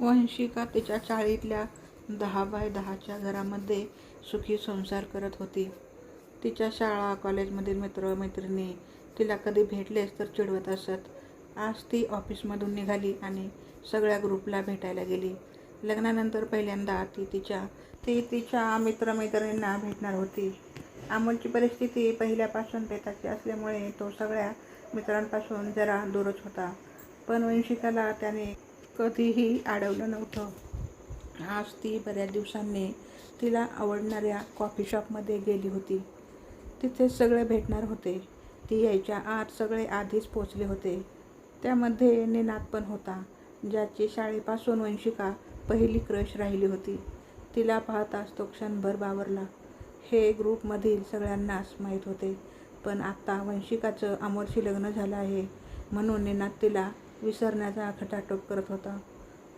वंशिका तिच्या चाळीतल्या 10 बाय 10च्या घरामध्ये सुखी संसार करत होती. तिच्या शाळा कॉलेजमधील मित्रमैत्रिणी तिला कधी भेटलेच तर चिडवत असत. आज ती ऑफिसमधून निघाली आणि सगळ्या ग्रुपला भेटायला गेली. लग्नानंतर पहिल्यांदा ती तिच्या मित्रमैत्रिणींना भेटणार होती. अमोलची परिस्थिती पहिल्यापासून बेताची असल्यामुळे तो सगळ्या मित्रांपासून जरा दूरच होता. पण वंशिकाला त्याने कधीही अडवलं नव्हतं. आज ती बऱ्याच दिवसांनी तिला आवडणाऱ्या कॉफी शॉपमध्ये गेली होती. तिथे सगळे भेटणार होते. ती यायच्या आत सगळे आधीच पोचले होते. त्यामध्ये निनाद पण होता, ज्याची शाळेपासून वंशिका पहिली क्रश राहिली होती. तिला पाहताच तो क्षणभर बावरला. हे ग्रुपमधील सगळ्यांनाच माहीत होते. पण आत्ता वंशिकाचं अमोलशी लग्न झालं आहे म्हणून निनाद तिला विसरण्याचा खटाटोप करत होता.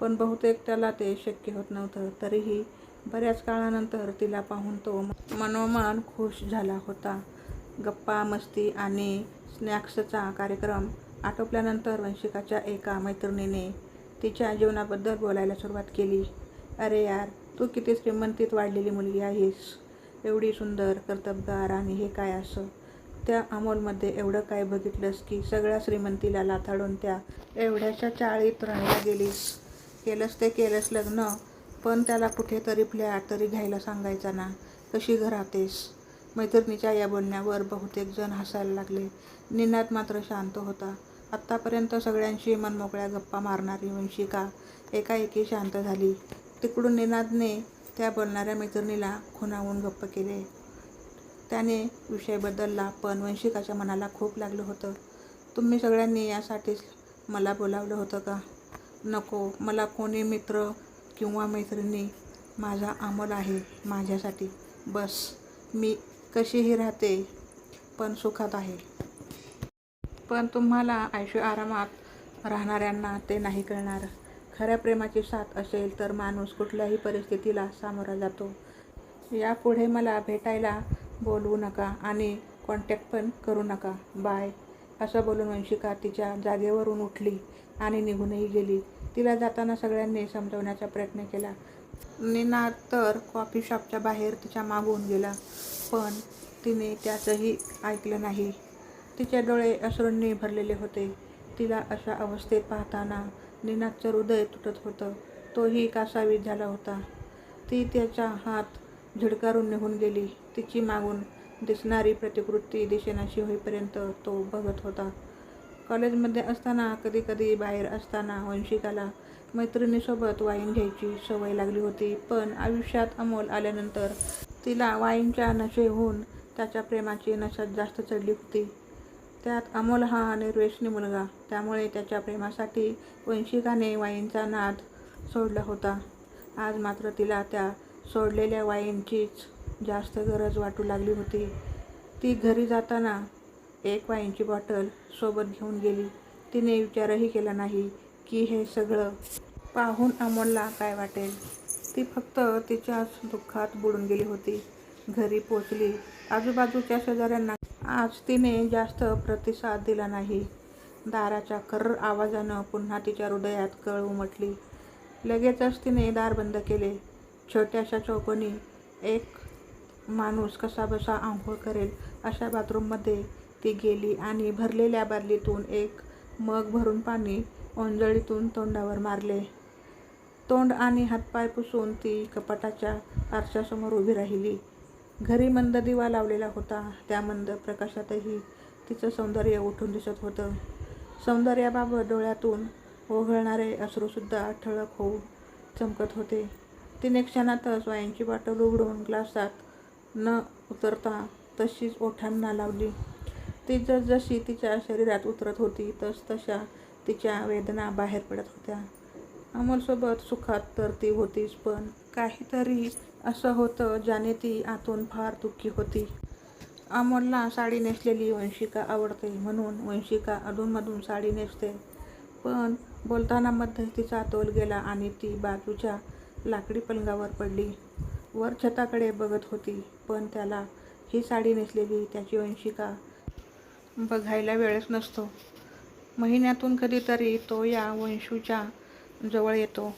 पण बहुतेक त्याला ते शक्य होत नव्हतं. तरीही बऱ्याच काळानंतर तिला पाहून तो मनोमन खुश झाला होता. गप्पा मस्ती आणि स्नॅक्सचा कार्यक्रम आटोपल्यानंतर वंशिकाच्या एका मैत्रिणीने तिच्या जीवनाबद्दल बोलायला सुरुवात केली. अरे यार, तू किती श्रीमंतीत वाढलेली मुलगी आहेस. एवढी सुंदर, कर्तबगार आणि हे काय असं? त्या अमोलमध्ये एवढं काय बघितलंस की सगळ्या श्रीमंतीला लाथाडून त्या एवढ्याशा चाळीत राहायला गेलीस? केलंस ते केलंस लग्न, पण त्याला कुठेतरी फ्लॅट तरी घ्यायला सांगायचा ना. कशी राहतेस? मैत्रिणीच्या या बोलण्यावर बहुतेक जण हसायला लागले. निनाद मात्र शांत होता. आत्तापर्यंत सगळ्यांशी मनमोकळ्या गप्पा मारणारी वंशिका एकाएकी शांत झाली. तिकडून निनादने त्या बोलणाऱ्या मैत्रिणीला खुणावून गप्प केले. त्याने विषय बदलला, पण वंशिकाच्या मनाला खूप लागलं होतं. तुम्ही सगळ्यांनी यासाठीच मला बोलावलं होतं का? नको, मला कोणी मित्र किंवा मैत्रिणी. माझा अमोल आहे माझ्यासाठी बस. मी कशीही राहते, पण सुखात आहे. पण तुम्हाला ऐशोआरामात राहणाऱ्यांना ते नाही कळणार. खऱ्या प्रेमाची साथ असेल तर माणूस कुठल्याही परिस्थितीला सामोरा जातो. यापुढे मला भेटायला बोलवू नका आणि कॉन्टॅक्ट पण करू नका. बाय. असं बोलून वंशिका तिच्या जागेवरून उठली आणि निघूनही गेली. तिला जाताना सगळ्यांनी समजवण्याचा प्रयत्न केला. निनाद तर कॉफी शॉपच्या बाहेर तिच्या मागून गेला, पण तिने त्याचंही ऐकलं नाही. तिचे डोळे अश्रूंनी भरलेले होते. तिला अशा अवस्थेत पाहताना निनादचं हृदय तुटत होतं. तोही कासावीस झाला होता. ती त्याचा हात झिडकारून निघून गेली. तिची मागून दिसणारी प्रतिकृती दिसेनाशी होईपर्यंत तो बघत होता. कॉलेजमध्ये असताना, कधीकधी बाहेर असताना वंशिकाला मैत्रिणीसोबत वाईन घ्यायची सवय लागली होती. पण आयुष्यात अमोल आल्यानंतर तिला वाईनच्या नशेहून त्याच्या प्रेमाची नशा जास्त चढली होती. त्यात अमोल हा निर्व्यसनी मुलगा. त्यामुळे त्याच्या प्रेमासाठी वंशिकाने वाईनचा नाद सोडला होता. आज मात्र तिला त्या सोडलेल्या वाईनचीच जास्त गरज वाटू लागली होती. ती घरी जाताना एक वाईनची बॉटल सोबत घेऊन गेली. तिने विचारही केला नाही की हे सगळं पाहून अमोलला काय वाटेल. ती फक्त तिच्याच दुःखात बुडून गेली होती. घरी पोचली. आजूबाजूच्या शेजाऱ्यांना आज तिने जास्त प्रतिसाद दिला नाही. दाराच्या कर्र आवाजानं पुन्हा तिच्या हृदयात कळ उमटली. लगेचच तिने दार बंद केले. छोट्याशा चौकोनी एक माणूस कसाबसा आंघोळ करेल अशा बाथरूममध्ये ती गेली आणि भरलेल्या बादलीतून एक मग भरून पाणी ओंजळीतून तोंडावर मारले. तोंड आणि हातपाय पुसून ती कपाटाच्या आरशासमोर उभी राहिली. घरी मंद दिवा लावलेला होता. त्या मंद प्रकाशातही तिचं सौंदर्य उठून दिसत होतं. सौंदर्याबाबत डोळ्यातून ओघळणारे अश्रूसुद्धा ठळक होऊन चमकत होते. तिने क्षणातच वाईनची बॉटल उघडून ग्लासात न उतरता तशीच ओठांना लावली. ती जसजशी तिच्या शरीरात उतरत होती तसतशा तिच्या वेदना बाहेर पडत होत्या. अमोलसोबत सुखात तर ती होतीच, पण काहीतरी असं होतं ज्याने ती आतून फार दुःखी होती. अमोलला साडी नेसलेली वंशिका आवडते म्हणून वंशिका अधूनमधून साडी नेसते. पण बोलताना मध्येच तिचा तोल गेला आणि ती बाजूच्या लाकडी पलंगावर पडली. वर छताकडे बघत होती. पण त्याला ही साडी नेसलेली त्याची वंशिका बघायला वेळच नसतो. महिन्यातून कधीतरी तो या वंशूच्या जवळ येतो.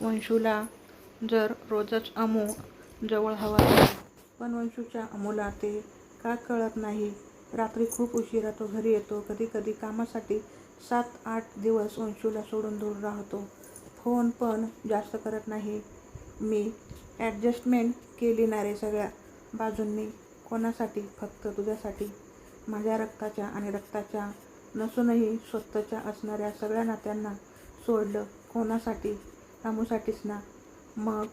वंशूला जर रोजच अमू जवळ हवा आहे, पण वंशूच्या अमूला ते का कळत नाही. रात्री खूप उशिरा तो घरी येतो. कधी कधी कामासाठी 7-8 दिवस वंशूला सोडून दूर राहतो. फोन पण जास्त करत नाही. मी ॲडजस्टमेंट केली ना रे सगळ्या बाजूंनी. कोणासाठी? फक्त तुझ्यासाठी. माझ्या रक्ताच्या आणि रक्ताच्या नसूनही स्वतःच्या असणाऱ्या सगळ्या नात्यांना सोडलं. कोणासाठी? अमूसाठीच ना. मग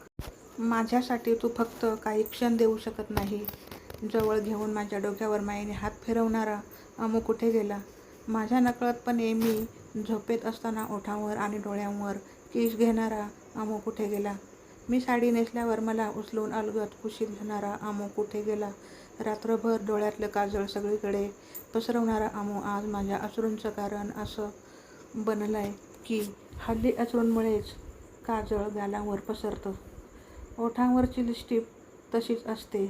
माझ्यासाठी तू फक्त काही क्षण देऊ शकत नाही? जवळ घेऊन माझ्या डोक्यावर मायेने हात फिरवणारा अमू कुठे गेला? माझ्या नकळतपणे मी झोपेत असताना ओठांवर आणि डोळ्यांवर किस घेणारा अमू कुठे गेला? मी साडी नेसल्यावर मला उचलून अलगद कुशीत घेणारा अमू कुठे गेला? रात्रभर डोळ्यातलं काजळ सगळीकडे पसरवणारा अमू आज माझ्या अश्रूंचं कारण असं बनलंय की हल्ली अश्रूंमुळेच काजळ गालांवर पसरतं. ओठांवरची लिपस्टिक तशीच असते,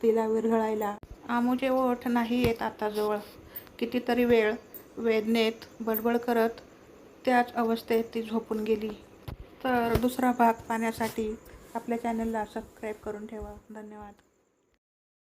तिला विरघळायला अमूचे ओठ नाही येत आता जवळ. कितीतरी वेळ वेदनेत बडबड करत त्याच अवस्थेत ती झोपून गेली. तर दुसरा भाग पाहण्यासाठी आपल्या चॅनलला सबस्क्राईब करून ठेवा. धन्यवाद.